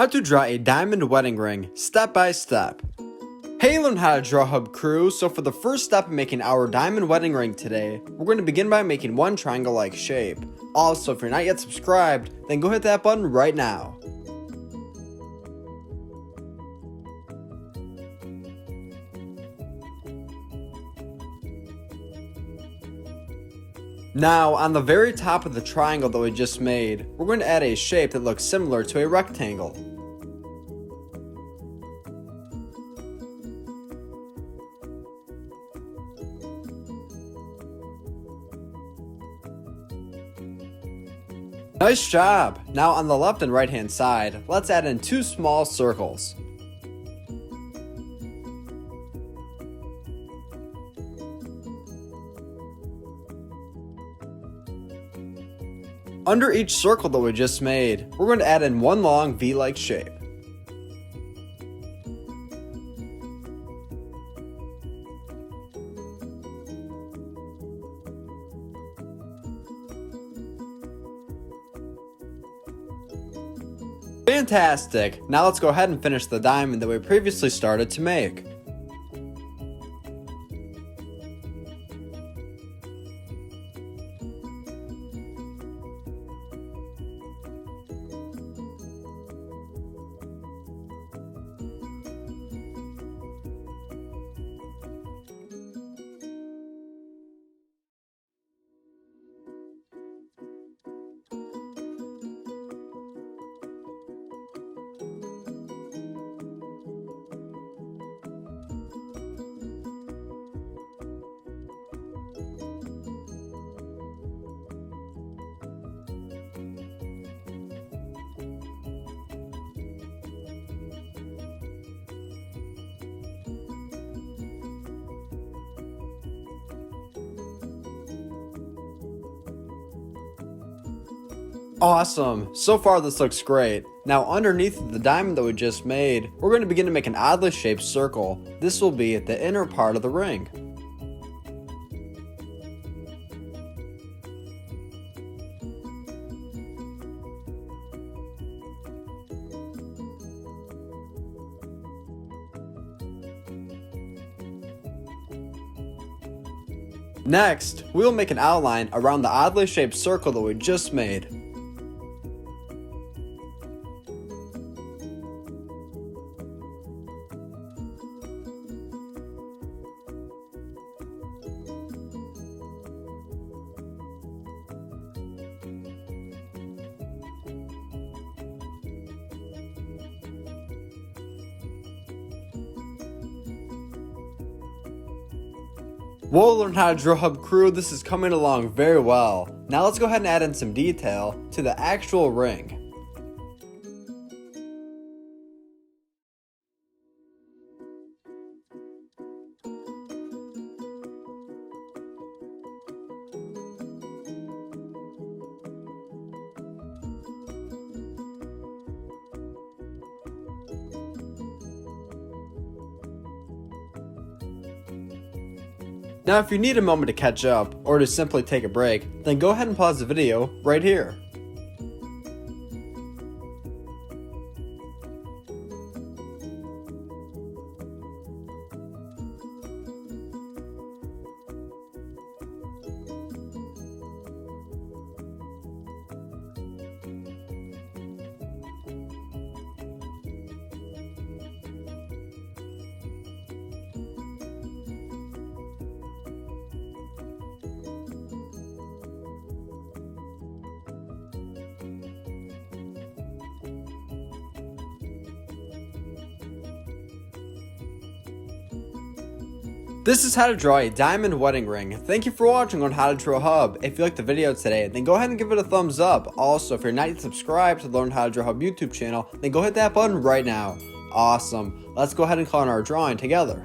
How to draw a diamond wedding ring, step by step. Hey, learn how to draw hub crew. So for the first step in making our diamond wedding ring today, we're going to begin by making one triangle-like shape. Also, if you're not yet subscribed, then go hit that button right now. Now, on the very top of the triangle that we just made, we're going to add a shape that looks similar to a rectangle. Nice job! Now on the left and right hand side, let's add in two small circles. Under each circle that we just made, we're going to add in one long V-like shape. Fantastic! Now let's go ahead and finish the diamond that we previously started to make. Awesome! So far this looks great. Now underneath the diamond that we just made, we're going to begin to make an oddly shaped circle. This will be the inner part of the ring. Next, we will make an outline around the oddly shaped circle that we just made. We'll learn how to draw hub crew. This is coming along very well. Now let's go ahead and add in some detail to the actual ring. Now if you need a moment to catch up, or to simply take a break, then go ahead and pause the video right here. This is how to draw a diamond wedding ring. Thank you for watching on How to Draw Hub. If you liked the video today, then go ahead and give it a thumbs up. Also, if you're not yet subscribed to the Learn How to Draw Hub YouTube channel, then go hit that button right now. Awesome. Let's go ahead and call in our drawing together.